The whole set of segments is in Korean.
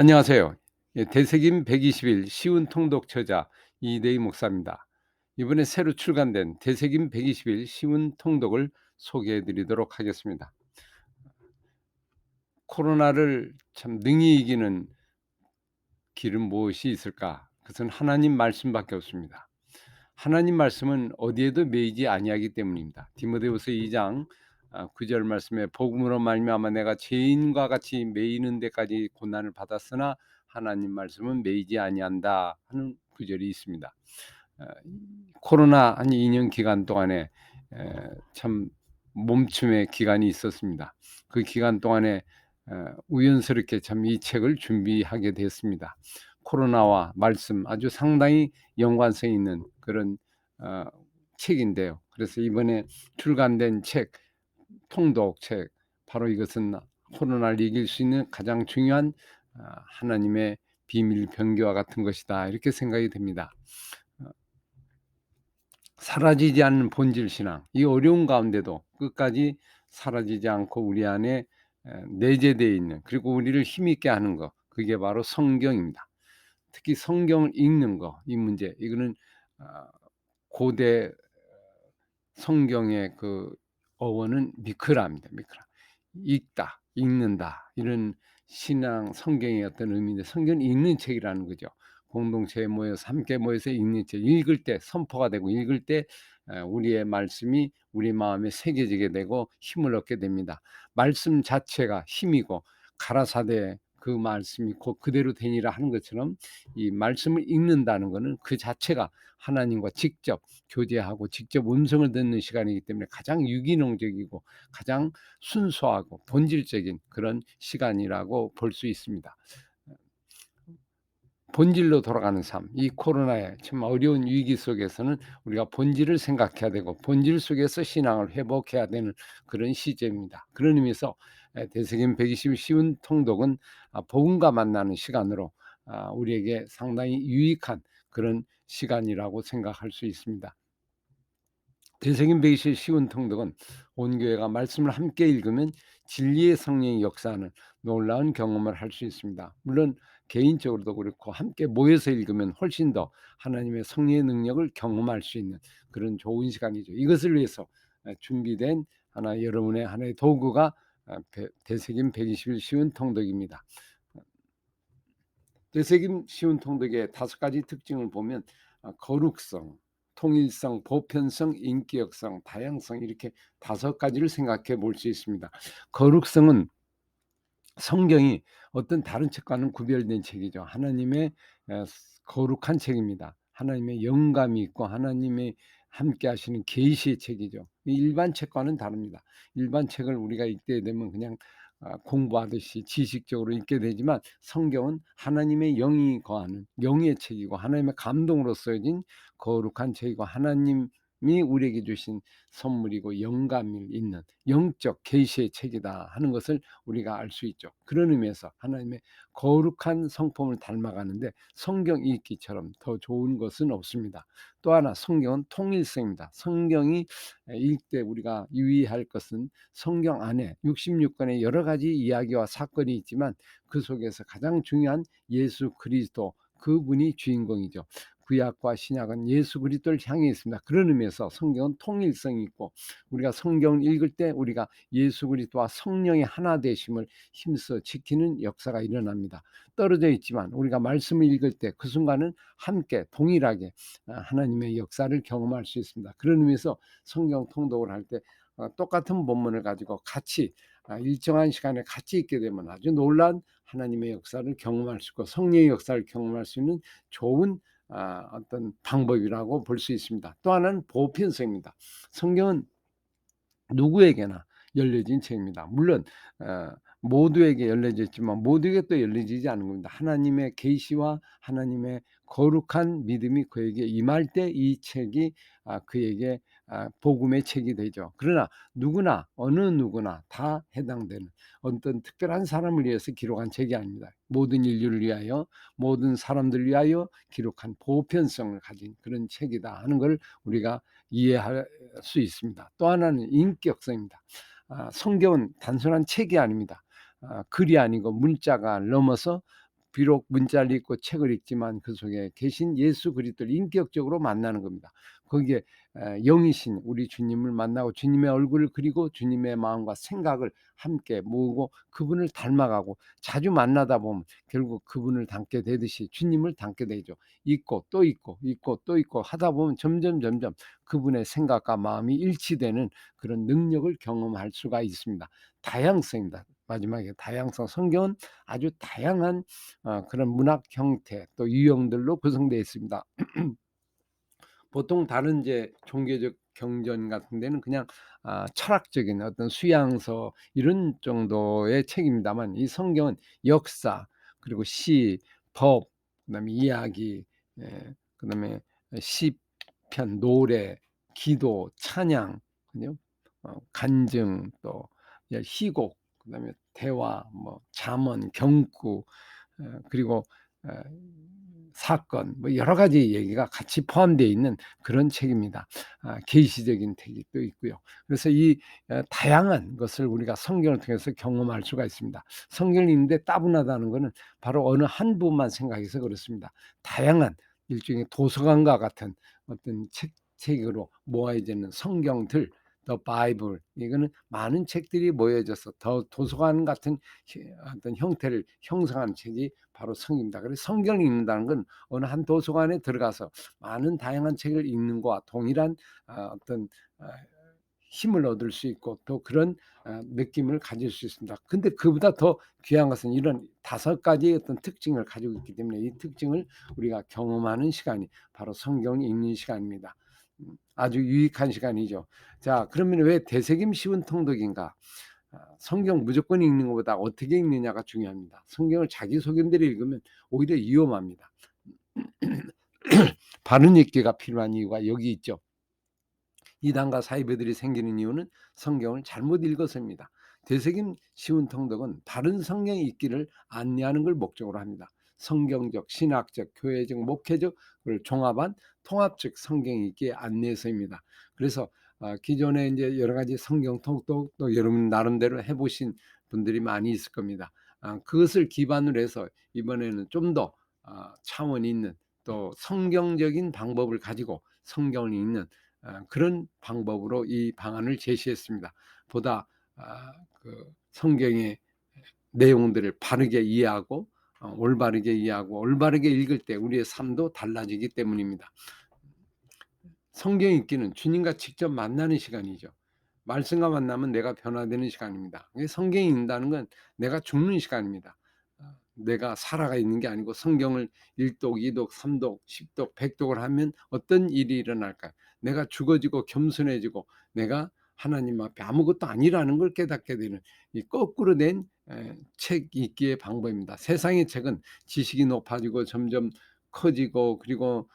안녕하세요. 예, 대세김 120일 쉬운 통독 저자 이대희 목사입니다. 이번에 새로 출간된 대세김 120일 쉬운 통독을 소개해 드리도록 하겠습니다. 코로나를 참 능히 이기는 길은 무엇이 있을까? 그것은 하나님 말씀밖에 없습니다. 하나님 말씀은 어디에도 매이지 아니하기 때문입니다. 디모데후서 2장 9절 말씀에 복음으로 말미암아 내가 죄인과 같이 매이는 데까지 고난을 받았으나 하나님 말씀은 매이지 아니한다 하는 구절이 있습니다. 어, 코로나 한 2년 기간 동안에 참 몸춤의 기간이 있었습니다. 그 기간 동안에 우연스럽게 참 이 책을 준비하게 됐습니다. 코로나와 말씀 아주 상당히 연관성 있는 그런 어, 책인데요. 그래서 이번에 출간된 책, 통독책, 바로 이것은 코로나를 이길 수 있는 가장 중요한 하나님의 비밀 병기와 같은 것이다 이렇게 생각이 됩니다. 사라지지 않는 본질 신앙, 이 어려운 가운데도 끝까지 사라지지 않고 우리 안에 내재되어 있는, 그리고 우리를 힘있게 하는 것, 그게 바로 성경입니다. 특히 성경을 읽는 거, 이 문제, 이거는 고대 성경의 그 어원은 미크라입니다. 미크라. 읽다, 읽는다, 이런 신앙 성경의 어떤 의미인데, 성경은 읽는 책이라는 거죠. 공동체에 모여서 함께 모여서 읽는 책, 읽을 때 선포가 되고, 읽을 때 우리의 말씀이 우리 마음에 새겨지게 되고 힘을 얻게 됩니다. 말씀 자체가 힘이고 가라사대 그 말씀이 곧 그대로 되니라 하는 것처럼, 이 말씀을 읽는다는 것은 그 자체가 하나님과 직접 교제하고 직접 음성을 듣는 시간이기 때문에 가장 유기농적이고 가장 순수하고 본질적인 그런 시간이라고 볼 수 있습니다. 본질로 돌아가는 삶, 이 코로나의 참 어려운 위기 속에서는 우리가 본질을 생각해야 되고 본질 속에서 신앙을 회복해야 되는 그런 시점입니다. 그런 의미에서 대세김 120 쉬운 통독은 복음과 만나는 시간으로 우리에게 상당히 유익한 그런 시간이라고 생각할 수 있습니다. 대세김 120 쉬운 통독은 온 교회가 말씀을 함께 읽으면 진리의 성령의 역사하는 놀라운 경험을 할 수 있습니다. 물론 개인적으로도 그렇고 함께 모여서 읽으면 훨씬 더 하나님의 성령의 능력을 경험할 수 있는 그런 좋은 시간이죠. 이것을 위해서 준비된 여러분의 하나의 도구가 대세김 120일 쉬운 통독입니다. 대세김 쉬운 통독의 5가지 특징을 보면 거룩성, 통일성, 보편성, 인격성, 다양성, 이렇게 5가지를 생각해 볼 수 있습니다. 거룩성은 성경이 어떤 다른 책과는 구별된 책이죠. 하나님의 거룩한 책입니다. 하나님의 영감이 있고 하나님의 함께 하시는 계시의 책이죠. 일반 책과는 다릅니다. 일반 책을 우리가 읽게 되면 그냥 공부하듯이 지식적으로 읽게 되지만, 성경은 하나님의 영이 거하는 영의 책이고 하나님의 감동으로 써진 거룩한 책이고 하나님이 우리에게 주신 선물이고 영감이 있는 영적 계시의 책이다 하는 것을 우리가 알 수 있죠. 그런 의미에서 하나님의 거룩한 성품을 닮아가는데 성경 읽기처럼 더 좋은 것은 없습니다. 또 하나, 성경은 통일성입니다. 성경이 읽되 우리가 유의할 것은 성경 안에 66권의 여러 가지 이야기와 사건이 있지만 그 속에서 가장 중요한 예수 그리스도, 그분이 주인공이죠. 구약과 신약은 예수 그리스도를 향해 있습니다. 그런 의미에서 성경은 통일성이 있고, 우리가 성경을 읽을 때 우리가 예수 그리스도와 성령의 하나 되심을 힘써 지키는 역사가 일어납니다. 떨어져 있지만 우리가 말씀을 읽을 때 그 순간은 함께 동일하게 하나님의 역사를 경험할 수 있습니다. 그런 의미에서 성경 통독을 할 때 똑같은 본문을 가지고 같이 일정한 시간에 같이 있게 되면 아주 놀라운 하나님의 역사를 경험할 수 있고 성령의 역사를 경험할 수 있는 좋은 어떤 방법이라고 볼 수 있습니다. 또 하나는 보편성입니다. 성경은 누구에게나 열려진 책입니다. 물론 모두에게 열려져 있지만 모두에게 또 열려지지 않는 겁니다. 하나님의 계시와 하나님의 거룩한 믿음이 그에게 임할 때 이 책이 그에게 복음의 책이 되죠. 그러나 누구나, 어느 누구나 다 해당되는 어떤 특별한 사람을 위해서 기록한 책이 아닙니다. 모든 인류를 위하여, 모든 사람들을 위하여 기록한 보편성을 가진 그런 책이다 하는 걸 우리가 이해할 수 있습니다. 또 하나는 인격성입니다. 성경은 단순한 책이 아닙니다. 글이 아니고 문자가 넘어서 비록 문자를 읽고 책을 읽지만 그 속에 계신 예수 그리스도를 인격적으로 만나는 겁니다. 거기에 영이신 우리 주님을 만나고 주님의 얼굴을 그리고 주님의 마음과 생각을 함께 모으고 그분을 닮아가고 자주 만나다 보면 결국 그분을 닮게 되듯이 주님을 닮게 되죠. 잊고 또 잊고 잊고 또 잊고 하다 보면 점점 그분의 생각과 마음이 일치되는 그런 능력을 경험할 수가 있습니다. 다양성입니다. 마지막에 다양성. 성경은 아주 다양한 그런 문학 형태 또 유형들로 구성되어 있습니다. 보통 다른 이제 종교적 경전 같은 데는 그냥 철학적인 어떤 수양서 이런 정도의 책입니다만 이 성경은 역사 그리고 시, 법, 그다음에 이야기, 그다음에 시편, 노래, 기도, 찬양, 그죠? 간증, 또 희곡, 그다음에 대화, 뭐 잠언, 경구, 그리고 사건, 뭐 여러 가지 얘기가 같이 포함되어 있는 그런 책입니다. 계시적인 책이 또 있고요. 그래서 이 다양한 것을 우리가 성경을 통해서 경험할 수가 있습니다. 성경을 읽는데 따분하다는 것은 바로 어느 한 부분만 생각해서 그렇습니다. 다양한 일종의 도서관과 같은 어떤 책으로 모아지는 성경들, The Bible, 이거는 많은 책들이 모여져서 더 도서관 같은 어떤 형태를 형성하는 책이 바로 성경입니다. 그래서 성경을 읽는다는 건 어느 한 도서관에 들어가서 많은 다양한 책을 읽는 것과 동일한 어떤 힘을 얻을 수 있고 또 그런 느낌을 가질 수 있습니다. 근데 그보다 더 귀한 것은 이런 5가지의 어떤 특징을 가지고 있기 때문에 이 특징을 우리가 경험하는 시간이 바로 성경을 읽는 시간입니다. 아주 유익한 시간이죠. 자, 그러면 왜 되새김 쉬운 통독인가? 성경 무조건 읽는 것보다 어떻게 읽느냐가 중요합니다. 성경을 자기소견대로 읽으면 오히려 위험합니다. 바른 읽기가 필요한 이유가 여기 있죠. 이단과 사이비들이 생기는 이유는 성경을 잘못 읽어서입니다. 되새김 쉬운 통독은 바른 성경 읽기를 안내하는 걸 목적으로 합니다. 성경적, 신학적, 교회적, 목회적을 종합한 통합적 성경 읽기의 안내서입니다. 그래서 기존에 이제 여러 가지 성경 통독 또 여러분 나름대로 해보신 분들이 많이 있을 겁니다. 그것을 기반으로 해서 이번에는 좀 더 차원 있는 또 성경적인 방법을 가지고 성경을 읽는 그런 방법으로 이 방안을 제시했습니다. 보다 그 성경의 내용들을 바르게 이해하고 올바르게 이해하고 올바르게 읽을 때 우리의 삶도 달라지기 때문입니다. 성경 읽기는 주님과 직접 만나는 시간이죠. 말씀과 만나면 내가 변화되는 시간입니다. 성경 읽는다는 건 내가 죽는 시간입니다. 내가 살아가 있는 게 아니고 성경을 1독, 2독, 3독, 10독, 100독을 하면 어떤 일이 일어날까요? 내가 죽어지고 겸손해지고 내가 하나님 앞에 아무것도 아니라는 걸 깨닫게 되는 이 거꾸로 된 책 읽기의 방법입니다. 세상의 책은 지식이 높아지고 점점 커지고 그리고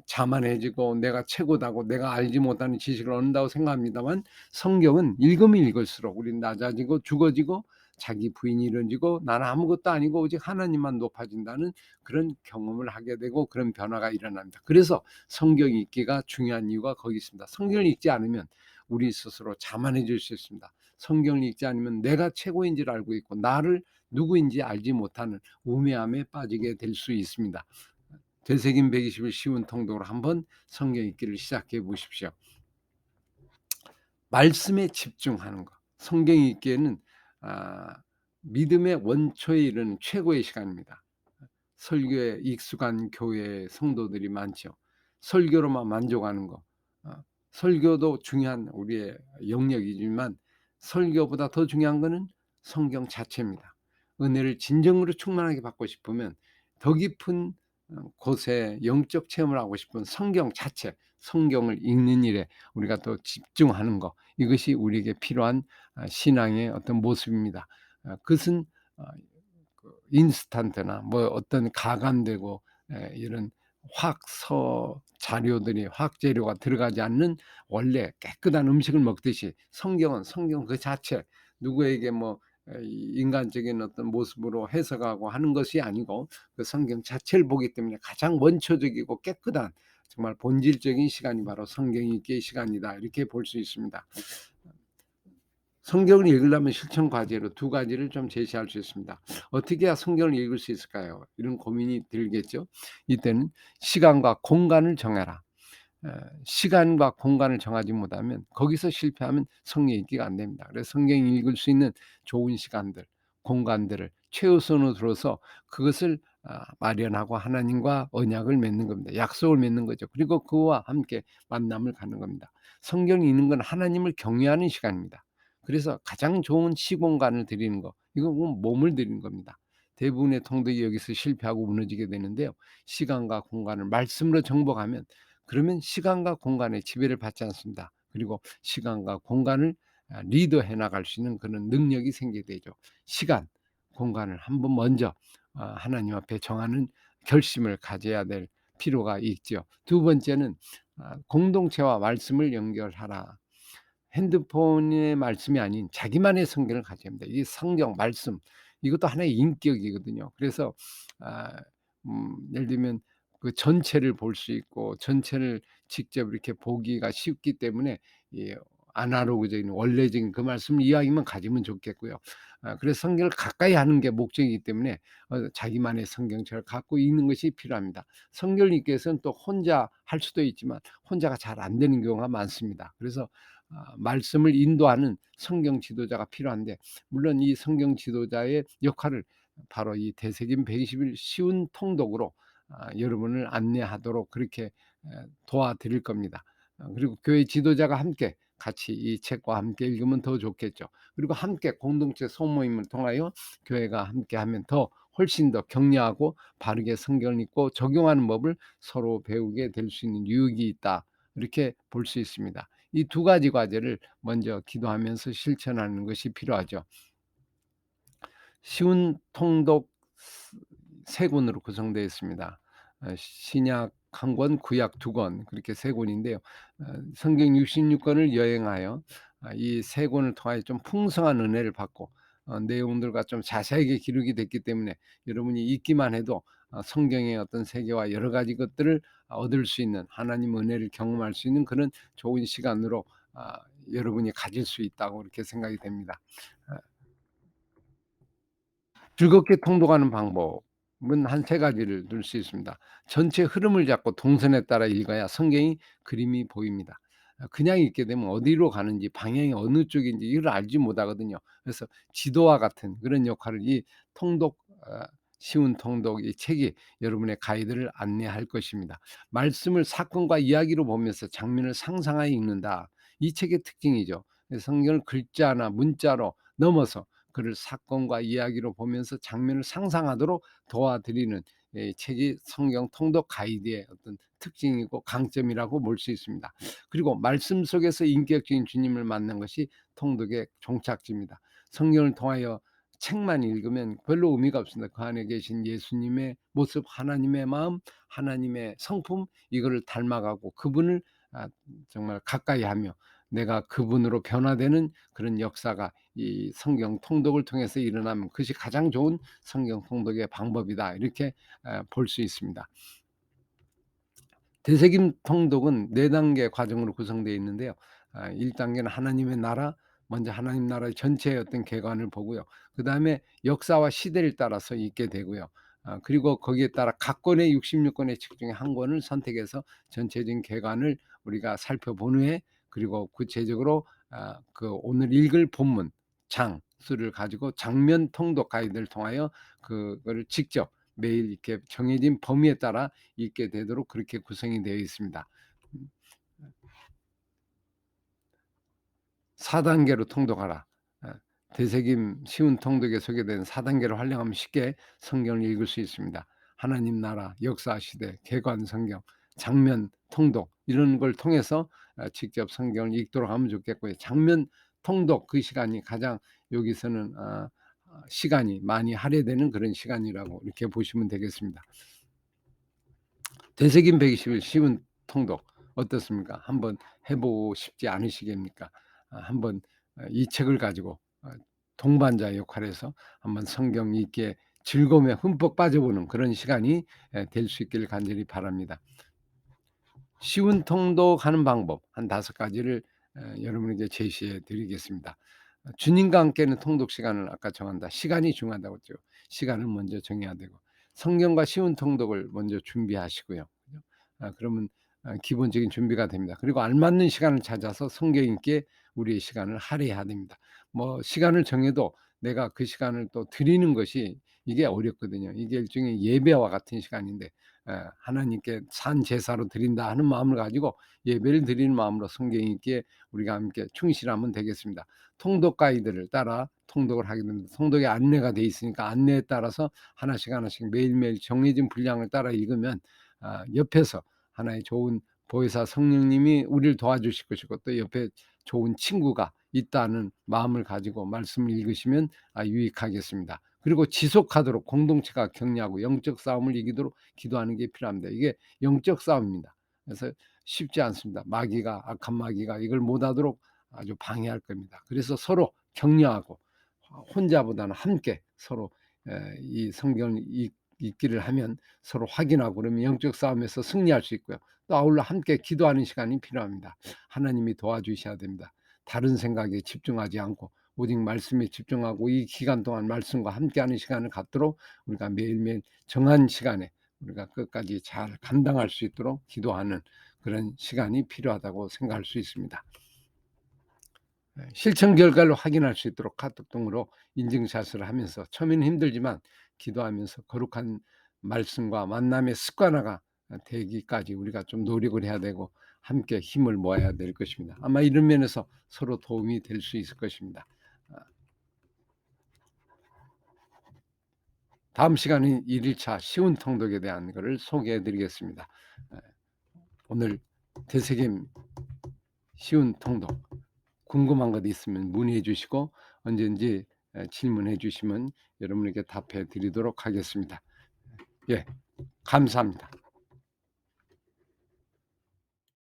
자만해지고 내가 최고다고 내가 알지 못하는 지식을 얻는다고 생각합니다만 성경은 읽으면 읽을수록 우리는 낮아지고 죽어지고 자기 부인이 이루어지고 나는 아무것도 아니고 오직 하나님만 높아진다는 그런 경험을 하게 되고 그런 변화가 일어납니다. 그래서 성경 읽기가 중요한 이유가 거기 있습니다. 성경을 읽지 않으면 우리 스스로 자만해질 수 있습니다. 성경을 읽지 않으면 내가 최고인 줄 알고 있고 나를 누구인지 알지 못하는 우매함에 빠지게 될 수 있습니다. 되새김 120을 쉬운 통독으로 한번 성경 읽기를 시작해 보십시오. 말씀에 집중하는 것. 성경 읽기에는 믿음의 원초에 이르는 최고의 시간입니다. 설교에 익숙한 교회 성도들이 많죠. 설교로만 만족하는 거. 설교도 중요한 우리의 영역이지만 설교보다 더 중요한 것은 성경 자체입니다. 은혜를 진정으로 충만하게 받고 싶으면 더 깊은 곳에 영적 체험을 하고 싶은 성경 자체, 성경을 읽는 일에 우리가 또 집중하는 것, 이것이 우리에게 필요한 신앙의 어떤 모습입니다. 그것은 인스턴트나 뭐 어떤 가감되고 이런 화학서 자료들이 화학재료가 들어가지 않는 원래 깨끗한 음식을 먹듯이 성경은 성경 그 자체 누구에게 뭐 인간적인 어떤 모습으로 해석하고 하는 것이 아니고 그 성경 자체를 보기 때문에 가장 원초적이고 깨끗한 정말 본질적인 시간이 바로 성경 읽기의 시간이다 이렇게 볼 수 있습니다. 성경을 읽으려면 실천 과제로 두 가지를 좀 제시할 수 있습니다. 어떻게 해야 성경을 읽을 수 있을까요? 이런 고민이 들겠죠. 이때는 시간과 공간을 정해라. 에, 시간과 공간을 정하지 못하면 거기서 실패하면 성경 읽기가 안 됩니다. 그래서 성경 읽을 수 있는 좋은 시간들, 공간들을 최우선으로 들어서 그것을 마련하고 하나님과 언약을 맺는 겁니다. 약속을 맺는 거죠. 그리고 그와 함께 만남을 갖는 겁니다. 성경 읽는 건 하나님을 경외하는 시간입니다. 그래서 가장 좋은 시공간을 드리는 거, 이건 몸을 드리는 겁니다. 대부분의 통독이 여기서 실패하고 무너지게 되는데요. 시간과 공간을 말씀으로 정복하면, 그러면 시간과 공간의 지배를 받지 않습니다. 그리고 시간과 공간을 리더해 나갈 수 있는 그런 능력이 생기게 되죠. 시간, 공간을 한번 먼저 하나님 앞에 정하는 결심을 가져야 될 필요가 있죠. 두 번째는 공동체와 말씀을 연결하라. 핸드폰의 말씀이 아닌 자기만의 성경을 가져야 합니다. 이 성경 말씀, 이것도 하나의 인격이거든요. 그래서 아 예를 들면 그 전체를 볼 수 있고 전체를 직접 이렇게 보기가 쉽기 때문에 이 아날로그적인 원래적인 그 말씀을 이야기만 가지면 좋겠고요. 그래서 성경을 가까이 하는 게 목적이기 때문에 자기만의 성경책을 갖고 있는 것이 필요합니다. 성경을 읽기 위해서는 또 혼자 할 수도 있지만 혼자가 잘 안 되는 경우가 많습니다. 그래서 말씀을 인도하는 성경 지도자가 필요한데, 물론 이 성경 지도자의 역할을 바로 이 대세김 120일 쉬운 통독으로 여러분을 안내하도록 그렇게 도와드릴 겁니다. 그리고 교회 지도자가 함께 같이 이 책과 함께 읽으면 더 좋겠죠. 그리고 함께 공동체 소모임을 통하여 교회가 함께하면 더 훨씬 더 격려하고 바르게 성경을 읽고 적용하는 법을 서로 배우게 될 수 있는 유익이 있다, 이렇게 볼 수 있습니다. 이 두 가지 과제를 먼저 기도하면서 실천하는 것이 필요하죠. 쉬운 통독 세 권으로 구성되어 있습니다. 신약 한 권, 구약 두 권, 그렇게 세 권인데요. 성경 66권을 여행하여 이 세 권을 통하여 좀 풍성한 은혜를 받고 내용들과 좀 자세하게 기록이 됐기 때문에 여러분이 읽기만 해도 성경의 어떤 세계와 여러 가지 것들을 얻을 수 있는, 하나님 은혜를 경험할 수 있는 그런 좋은 시간으로 여러분이 가질 수 있다고 그렇게 생각이 됩니다. 아 즐겁게 통독하는 방법은 한 세 가지를 들 수 있습니다. 전체 흐름을 잡고 동선에 따라 읽어야 성경이 그림이 보입니다. 그냥 읽게 되면 어디로 가는지, 방향이 어느 쪽인지 이걸 알지 못하거든요. 그래서 지도와 같은 그런 역할을 이 통독, 쉬운 통독 이 책이 여러분의 가이드를 안내할 것입니다. 말씀을 사건과 이야기로 보면서 장면을 상상하여 읽는다, 이 책의 특징이죠. 성경을 글자나 문자로 넘어서 그를 사건과 이야기로 보면서 장면을 상상하도록 도와드리는 책이 성경 통독 가이드의 어떤 특징이고 강점이라고 볼 수 있습니다. 그리고 말씀 속에서 인격적인 주님을 만난 것이 통독의 종착지입니다. 성경을 통하여 책만 읽으면 별로 의미가 없습니다. 그 안에 계신 예수님의 모습, 하나님의 마음, 하나님의 성품, 이거를 닮아가고 그분을 정말 가까이 하며 내가 그분으로 변화되는 그런 역사가 이 성경 통독을 통해서 일어나면 그것이 가장 좋은 성경 통독의 방법이다, 이렇게 볼 수 있습니다. 대세김 통독은 네 단계 과정으로 구성되어 있는데요. 1단계는 하나님의 나라, 먼저 하나님 나라의 전체의 어떤 개관을 보고요. 그다음에 역사와 시대를 따라서 읽게 되고요. 그리고 거기에 따라 각 권의 66권의 책 중에 한 권을 선택해서 전체적인 개관을 우리가 살펴본 후에, 그리고 구체적으로 그 오늘 읽을 본문 장 수를 가지고 장면 통독 가이드를 통하여 그거를 직접 매일 이렇게 정해진 범위에 따라 읽게 되도록 그렇게 구성이 되어 있습니다. 4단계로 통독하라. 대세김 쉬운 통독에 소개된 4단계로 활용하면 쉽게 성경을 읽을 수 있습니다. 하나님 나라, 역사 시대, 개관 성경, 장면 통독, 이런 걸 통해서 직접 성경을 읽도록 하면 좋겠고요. 장면 통독 그 시간이 가장 여기서는 시간이 많이 할애되는 그런 시간이라고 이렇게 보시면 되겠습니다. 되새김 120일 쉬운 통독 어떻습니까? 한번 해 보고 싶지 않으시겠습니까? 한번 이 책을 가지고 동반자 역할에서 한번 성경 읽기에 즐거움에 흠뻑 빠져보는 그런 시간이 될 수 있기를 간절히 바랍니다. 쉬운 통독하는 방법 한 5가지를 여러분에게 제시해 드리겠습니다. 주님과 함께는 통독 시간을 아까 정한다. 시간이 중요하다고 했죠. 시간을 먼저 정해야 되고 성경과 쉬운 통독을 먼저 준비하시고요. 그죠? 그러면 기본적인 준비가 됩니다. 그리고 알맞는 시간을 찾아서 성경 읽기에 우리의 시간을 할애해야 됩니다. 뭐 시간을 정해도 내가 그 시간을 또 드리는 것이 이게 어렵거든요. 이게 일종의 예배와 같은 시간인데 하나님께 산 제사로 드린다 하는 마음을 가지고 예배를 드리는 마음으로 성경 읽기에 우리가 함께 충실하면 되겠습니다. 통독 가이드를 따라 통독을 하게 됩니다. 통독에 안내가 돼 있으니까 안내에 따라서 하나씩 하나씩 매일매일 정해진 분량을 따라 읽으면 옆에서 하나의 좋은 보혜사 성령님이 우리를 도와주실 것이고 또 옆에 좋은 친구가 있다는 마음을 가지고 말씀을 읽으시면 유익하겠습니다. 그리고 지속하도록 공동체가 격려하고 영적 싸움을 이기도록 기도하는 게 필요합니다. 이게 영적 싸움입니다. 그래서 쉽지 않습니다. 마귀가 악한 마귀가 이걸 못하도록 아주 방해할 겁니다. 그래서 서로 격려하고 혼자보다는 함께 서로 이 성경을 읽기를 하면 서로 확인하고 그러면 영적 싸움에서 승리할 수 있고요. 또 아울러 함께 기도하는 시간이 필요합니다. 하나님이 도와주셔야 됩니다. 다른 생각에 집중하지 않고 오직 말씀에 집중하고 이 기간 동안 말씀과 함께하는 시간을 갖도록 우리가 매일매일 정한 시간에 우리가 끝까지 잘 감당할 수 있도록 기도하는 그런 시간이 필요하다고 생각할 수 있습니다. 실천 결과를 확인할 수 있도록 카톡 등으로 인증샷을 하면서 처음에는 힘들지만 기도하면서 거룩한 말씀과 만남의 습관화가 되기까지 우리가 좀 노력을 해야 되고 함께 힘을 모아야 될 것입니다. 아마 이런 면에서 서로 도움이 될 수 있을 것입니다. 다음 시간은 1일차 쉬운 통독에 대한 것을 소개해 드리겠습니다. 오늘 대세겜 쉬운 통독 궁금한 것 있으면 문의해 주시고 언제든지 질문해 주시면 여러분에게 답해 드리도록 하겠습니다. 예, 감사합니다.